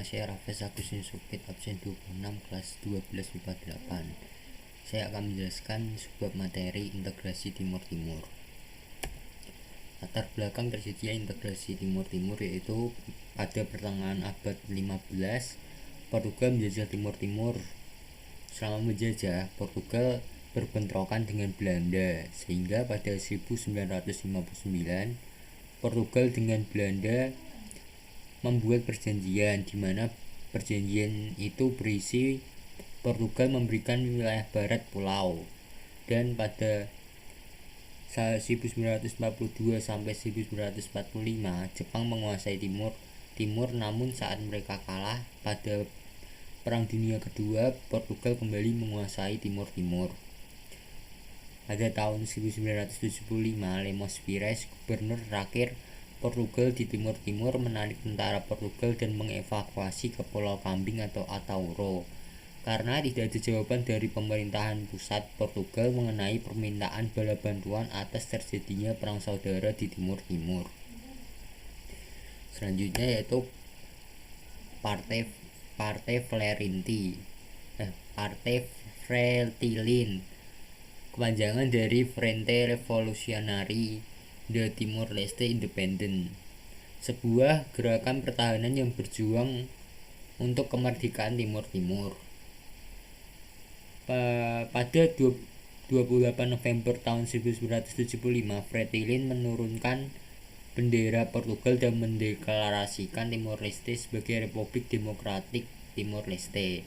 saya Raffes Agustinus Supit, absen 26, kelas 12 MIPA 8. Saya akan menjelaskan sebuah materi integrasi Timur-Timur. Latar belakang terjadinya integrasi Timur-Timur yaitu pada pertengahan abad 15, Portugal menjajah Timur-Timur. Selama menjajah, Portugal berbentrokan dengan Belanda, sehingga pada 1959 Portugal dengan Belanda membuat perjanjian, di mana perjanjian itu berisi Portugal memberikan wilayah barat pulau, dan pada 1942 sampai 1945 Jepang menguasai timur, namun saat mereka kalah pada Perang Dunia Kedua, Portugal kembali menguasai Timur-Timur. Pada tahun 1975, Lemos Pires, gubernur terakhir Portugal di Timur-Timur, menarik tentara Portugal dan mengevakuasi ke Pulau Kambing atau Atauro karena tidak ada jawaban dari pemerintahan pusat Portugal mengenai permintaan bala bantuan atas terjadinya perang saudara di Timur-Timur. Selanjutnya yaitu Partai Fretilin, kepanjangan dari Frente Revolucionari de Timor-Leste Independent, sebuah gerakan pertahanan yang berjuang untuk kemerdekaan Timur-Timur. Pada 28 November tahun 1975, Fretilin menurunkan bendera Portugal dan mendeklarasikan Timor-Leste sebagai Republik Demokratik Timor-Leste.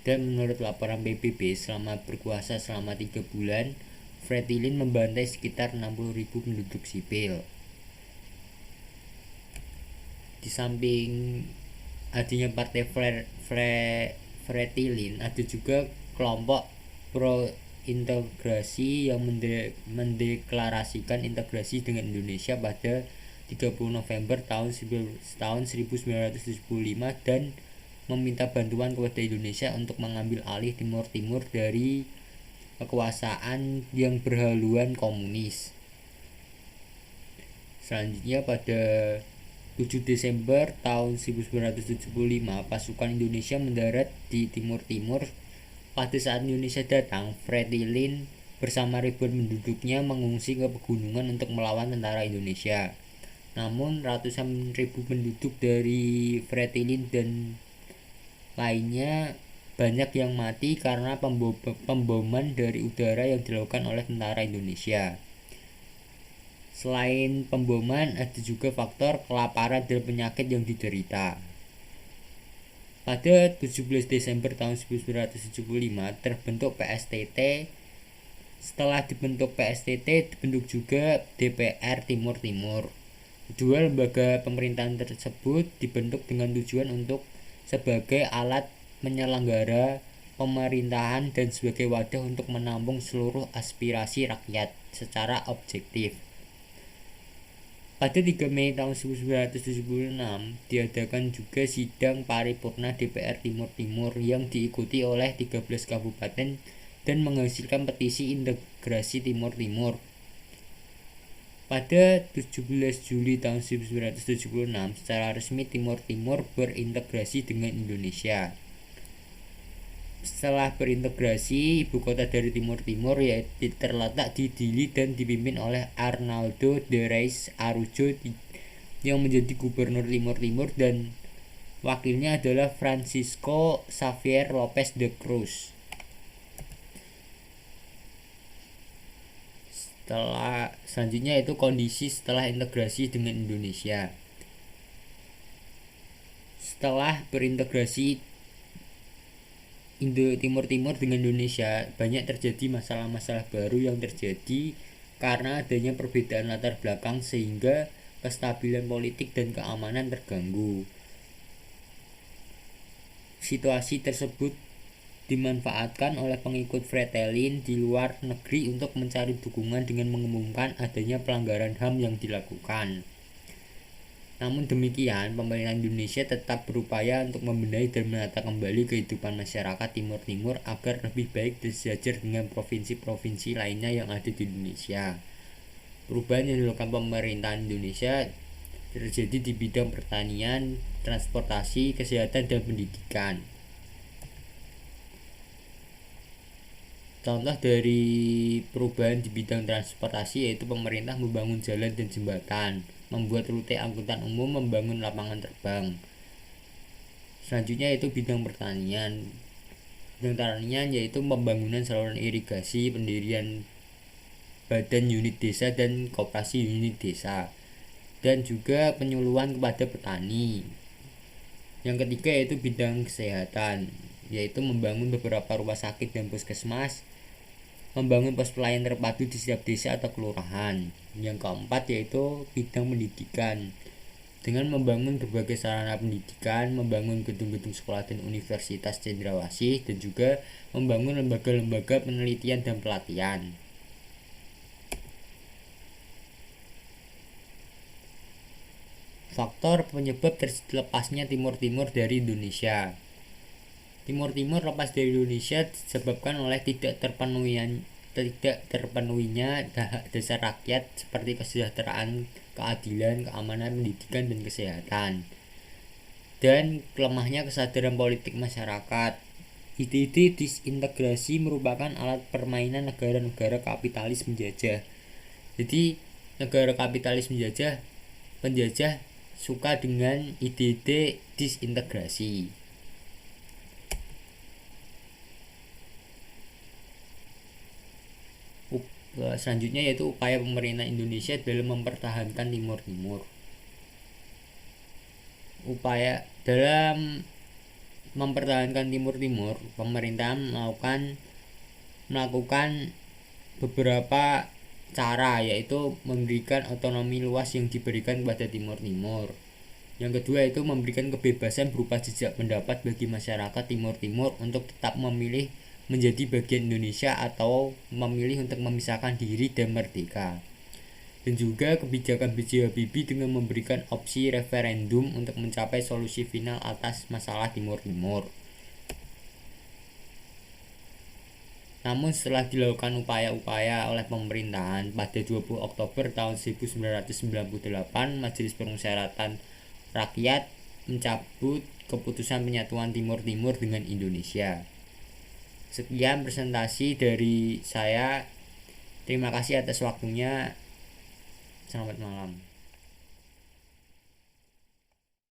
Dan menurut laporan PBB, selama berkuasa selama 3 bulan, Fretilin membantai sekitar 60.000 penduduk sipil. Di samping adanya partai Fretilin, ada juga kelompok pro-integrasi yang mendeklarasikan integrasi dengan Indonesia pada 30 November tahun 1975 dan meminta bantuan kepada Indonesia untuk mengambil alih Timur-Timur dari kekuasaan yang berhaluan komunis. Selanjutnya pada 7 Desember tahun 1975, pasukan Indonesia mendarat di Timur-Timur. Pada saat Indonesia datang, Fretilin bersama ribuan penduduknya mengungsi ke pegunungan untuk melawan tentara Indonesia. Namun ratusan ribu penduduk dari Fretilin dan lainnya banyak yang mati karena pemboman dari udara yang dilakukan oleh tentara Indonesia. Selain pemboman, ada juga faktor kelaparan dan penyakit yang diderita. Pada 17 Desember tahun 1975 terbentuk PSTT. Setelah dibentuk PSTT, dibentuk juga DPR Timur-Timur. Kedua lembaga pemerintahan tersebut dibentuk dengan tujuan untuk sebagai alat menyelenggara pemerintahan dan sebagai wadah untuk menampung seluruh aspirasi rakyat secara objektif. Pada 3 Mei tahun 1976 diadakan juga sidang paripurna DPR Timur-Timur yang diikuti oleh 13 kabupaten dan menghasilkan petisi integrasi Timur-Timur. Pada 17 Juli tahun 1976 secara resmi Timur-Timur berintegrasi dengan Indonesia. Setelah berintegrasi, ibu kota dari Timur-Timur yaitu terletak di Dili dan dipimpin oleh Arnaldo de Reis Araujo yang menjadi gubernur Timur-Timur, dan wakilnya adalah Francisco Xavier Lopez de Cruz. Selanjutnya itu kondisi setelah integrasi dengan Indonesia. Setelah berintegrasi Timur-Timur dengan Indonesia, banyak terjadi masalah-masalah baru yang terjadi karena adanya perbedaan latar belakang sehingga kestabilan politik dan keamanan terganggu. Situasi tersebut dimanfaatkan oleh pengikut Fretilin di luar negeri untuk mencari dukungan dengan mengumumkan adanya pelanggaran HAM yang dilakukan. Namun demikian, pemerintah Indonesia tetap berupaya untuk membenahi dan menata kembali kehidupan masyarakat Timur-Timur agar lebih baik dan sejajar dengan provinsi-provinsi lainnya yang ada di Indonesia. Perubahan yang dilakukan pemerintahan Indonesia terjadi di bidang pertanian, transportasi, kesehatan, dan pendidikan. Contoh dari perubahan di bidang transportasi yaitu pemerintah membangun jalan dan jembatan, membuat rute angkutan umum, membangun lapangan terbang. Selanjutnya yaitu bidang pertanian. Bidang pertanian yaitu pembangunan saluran irigasi, pendirian badan unit desa dan koperasi unit desa, dan juga penyuluhan kepada petani. Yang ketiga yaitu bidang kesehatan, yaitu membangun beberapa rumah sakit dan puskesmas, membangun pos pelayanan terpadu di setiap desa atau kelurahan. Yang keempat yaitu bidang pendidikan, dengan membangun berbagai sarana pendidikan, membangun gedung-gedung sekolah dan universitas cendrawasih, dan juga membangun lembaga-lembaga penelitian dan pelatihan. Faktor penyebab terlepasnya Timur Timur dari Indonesia. Timur Timur lepas dari Indonesia disebabkan oleh tidak terpenuhinya hak dasar rakyat seperti kesejahteraan, keadilan, keamanan, pendidikan, dan kesehatan, dan lemahnya kesadaran politik masyarakat. Ide-ide disintegrasi merupakan alat permainan negara-negara kapitalis menjajah. Jadi negara kapitalis penjajah suka dengan ide-ide disintegrasi. Selanjutnya yaitu upaya pemerintah Indonesia dalam mempertahankan Timur Timur. Upaya dalam mempertahankan Timur Timur, pemerintah melakukan beberapa cara, yaitu memberikan otonomi luas yang diberikan kepada Timur Timur. Yang kedua itu memberikan kebebasan berupa jejak pendapat bagi masyarakat Timur Timur untuk tetap memilih menjadi bagian Indonesia atau memilih untuk memisahkan diri dan merdeka. Dan juga kebijakan B.J. Habibie dengan memberikan opsi referendum untuk mencapai solusi final atas masalah Timur Timur. Namun setelah dilakukan upaya-upaya oleh pemerintahan, pada 20 Oktober tahun 1998 Majelis Permusyawaratan Rakyat mencabut keputusan penyatuan Timur Timur dengan Indonesia. Sekian presentasi dari saya. Terima kasih atas waktunya. Selamat malam.